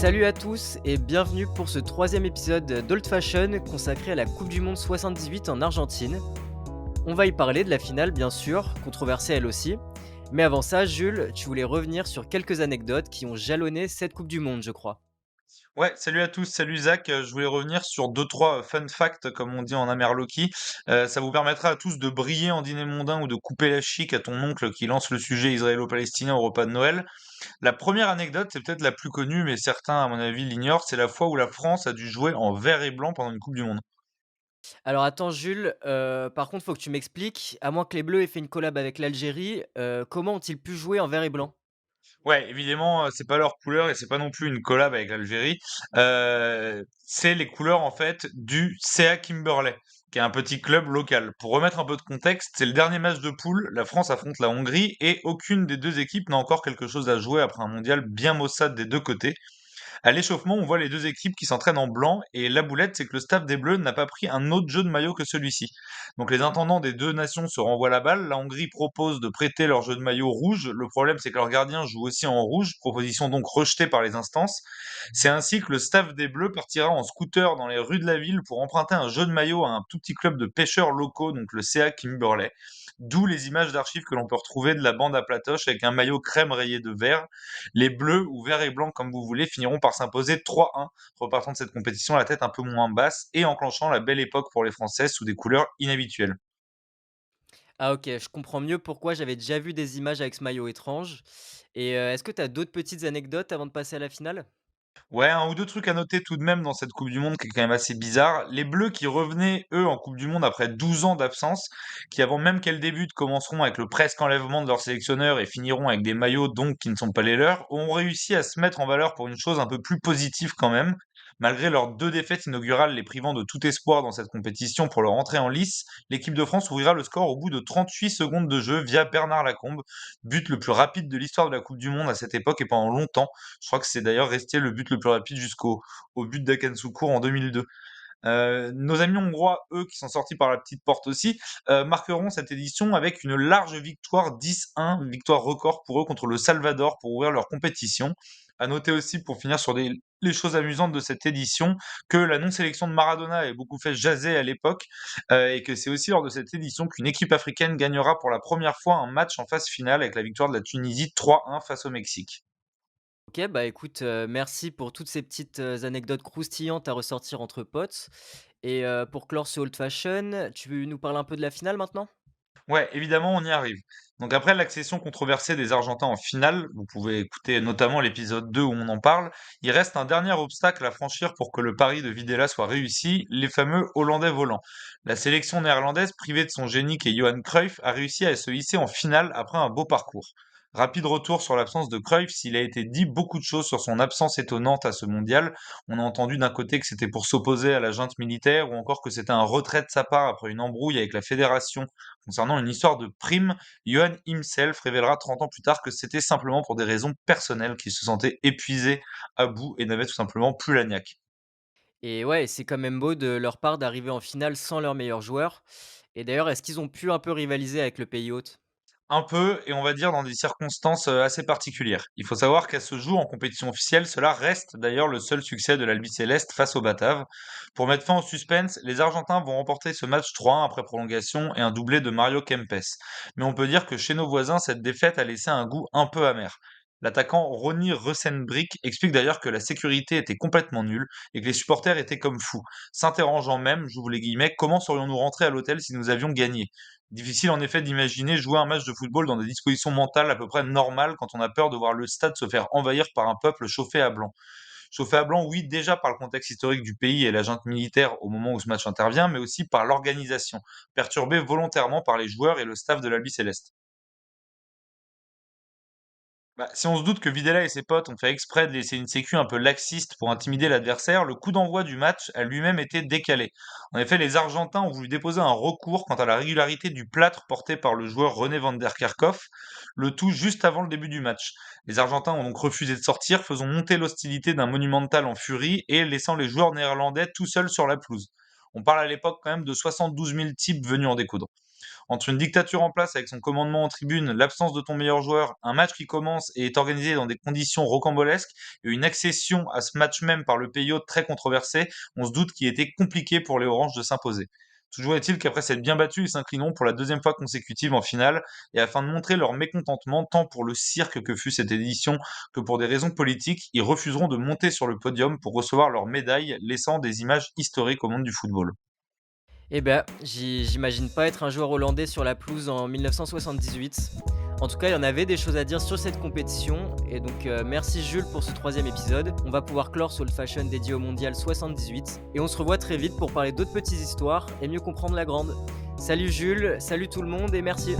Salut à tous et bienvenue pour ce troisième épisode d'Old Fashion consacré à la Coupe du Monde 78 en Argentine. On va y parler de la finale bien sûr, controversée elle aussi. Mais avant ça, Jules, tu voulais revenir sur quelques anecdotes qui ont jalonné cette Coupe du Monde, je crois. Ouais, salut à tous, salut Zach. Je voulais revenir sur deux, trois fun facts, comme on dit en Amerloki. Ça vous permettra à tous de briller en dîner mondain ou de couper la chic à ton oncle qui lance le sujet israélo-palestinien au repas de Noël. La première anecdote, c'est peut-être la plus connue, mais certains, à mon avis, l'ignorent. C'est la fois où la France a dû jouer en vert et blanc pendant une Coupe du Monde. Alors attends Jules, par contre faut que tu m'expliques, à moins que les Bleus aient fait une collab avec l'Algérie, comment ont-ils pu jouer en vert et blanc? Ouais, évidemment, c'est pas leur couleur et c'est pas non plus une collab avec l'Algérie. C'est les couleurs en fait du CA Kimberley, qui est un petit club local. Pour remettre un peu de contexte, c'est le dernier match de poule, la France affronte la Hongrie et aucune des deux équipes n'a encore quelque chose à jouer après un mondial bien maussade des deux côtés. À l'échauffement, on voit les deux équipes qui s'entraînent en blanc et la boulette, c'est que le staff des Bleus n'a pas pris un autre jeu de maillot que celui-ci. Donc les intendants des deux nations se renvoient la balle. La Hongrie propose de prêter leur jeu de maillot rouge. Le problème, c'est que leur gardien joue aussi en rouge, proposition donc rejetée par les instances. C'est ainsi que le staff des Bleus partira en scooter dans les rues de la ville pour emprunter un jeu de maillot à un tout petit club de pêcheurs locaux, donc le CA Kimberley. D'où les images d'archives que l'on peut retrouver de la bande à Platoche avec un maillot crème rayé de vert. Les Bleus, ou vert et blanc comme vous voulez, finiront par s'imposer 3-1, repartant de cette compétition à la tête un peu moins basse et enclenchant la belle époque pour les Français sous des couleurs inhabituelles. Ah OK, je comprends mieux pourquoi j'avais déjà vu des images avec ce maillot étrange et est-ce que tu as d'autres petites anecdotes avant de passer à la finale? Ouais, un ou deux trucs à noter tout de même dans cette Coupe du Monde qui est quand même assez bizarre. Les Bleus qui revenaient, eux, en Coupe du Monde après 12 ans d'absence, qui avant même qu'elle débute commenceront avec le presque enlèvement de leur sélectionneur et finiront avec des maillots donc qui ne sont pas les leurs, ont réussi à se mettre en valeur pour une chose un peu plus positive quand même. Malgré leurs deux défaites inaugurales les privant de tout espoir dans cette compétition pour leur entrée en lice, l'équipe de France ouvrira le score au bout de 38 secondes de jeu via Bernard Lacombe, but le plus rapide de l'histoire de la Coupe du Monde à cette époque et pendant longtemps. Je crois que c'est d'ailleurs resté le but le plus rapide jusqu'au au but d'Aken Soukour en 2002. Nos amis hongrois, eux, qui sont sortis par la petite porte aussi, marqueront cette édition avec une large victoire 10-1, victoire record pour eux contre le Salvador pour ouvrir leur compétition. À noter aussi, pour finir sur les choses amusantes de cette édition, que la non-sélection de Maradona avait beaucoup fait jaser à l'époque, et que c'est aussi lors de cette édition qu'une équipe africaine gagnera pour la première fois un match en phase finale avec la victoire de la Tunisie 3-1 face au Mexique. OK, bah, écoute, merci pour toutes ces petites, anecdotes croustillantes à ressortir entre potes et pour clore ce old fashion, tu veux nous parler un peu de la finale maintenant? Ouais, évidemment, on y arrive. Donc après l'accession controversée des Argentins en finale, vous pouvez écouter notamment l'épisode 2 où on en parle, il reste un dernier obstacle à franchir pour que le pari de Videla soit réussi, les fameux Hollandais volants. La sélection néerlandaise, privée de son génie qui est Johan Cruyff, a réussi à se hisser en finale après un beau parcours. Rapide retour sur l'absence de Cruyff, s'il a été dit beaucoup de choses sur son absence étonnante à ce mondial. On a entendu d'un côté que c'était pour s'opposer à la junte militaire ou encore que c'était un retrait de sa part après une embrouille avec la fédération concernant une histoire de prime. Johan himself révélera 30 ans plus tard que c'était simplement pour des raisons personnelles qu'il se sentait épuisé, à bout et n'avait tout simplement plus la niaque. Et ouais, c'est quand même beau de leur part d'arriver en finale sans leurs meilleurs joueurs et d'ailleurs, est-ce qu'ils ont pu un peu rivaliser avec le pays hôte? Un peu, et on va dire dans des circonstances assez particulières. Il faut savoir qu'à ce jour, en compétition officielle, cela reste d'ailleurs le seul succès de l'Albi Céleste face aux Bataves. Pour mettre fin au suspense, les Argentins vont remporter ce match 3-1 après prolongation et un doublé de Mario Kempes. Mais on peut dire que chez nos voisins, cette défaite a laissé un goût un peu amer. L'attaquant Ronny Russenbrick explique d'ailleurs que la sécurité était complètement nulle et que les supporters étaient comme fous, s'interrogeant même, j'ouvre les guillemets, comment serions-nous rentrés à l'hôtel si nous avions gagné. Difficile en effet d'imaginer jouer un match de football dans des dispositions mentales à peu près normales quand on a peur de voir le stade se faire envahir par un peuple chauffé à blanc. Chauffé à blanc, oui, déjà par le contexte historique du pays et la junte militaire au moment où ce match intervient, mais aussi par l'organisation, perturbée volontairement par les joueurs et le staff de l'Albi Céleste. Bah, si on se doute que Videla et ses potes ont fait exprès de laisser une sécu un peu laxiste pour intimider l'adversaire, le coup d'envoi du match a lui-même été décalé. En effet, les Argentins ont voulu déposer un recours quant à la régularité du plâtre porté par le joueur René van der Kerkhoff, le tout juste avant le début du match. Les Argentins ont donc refusé de sortir, faisant monter l'hostilité d'un monumental en furie et laissant les joueurs néerlandais tout seuls sur la pelouse. On parle à l'époque quand même de 72 000 types venus en découdre. Entre une dictature en place avec son commandement en tribune, l'absence de ton meilleur joueur, un match qui commence et est organisé dans des conditions rocambolesques, et une accession à ce match même par le PIO très controversé, on se doute qu'il était compliqué pour les Oranges de s'imposer. Toujours est-il qu'après s'être bien battus, ils s'inclineront pour la deuxième fois consécutive en finale, et afin de montrer leur mécontentement tant pour le cirque que fut cette édition que pour des raisons politiques, ils refuseront de monter sur le podium pour recevoir leur médaille, laissant des images historiques au monde du football. Eh ben, j'imagine pas être un joueur hollandais sur la pelouse en 1978. En tout cas, il y en avait des choses à dire sur cette compétition et donc merci Jules pour ce troisième épisode. On va pouvoir clore sur le fashion dédié au mondial 78 et on se revoit très vite pour parler d'autres petites histoires et mieux comprendre la grande. Salut Jules, salut tout le monde et merci.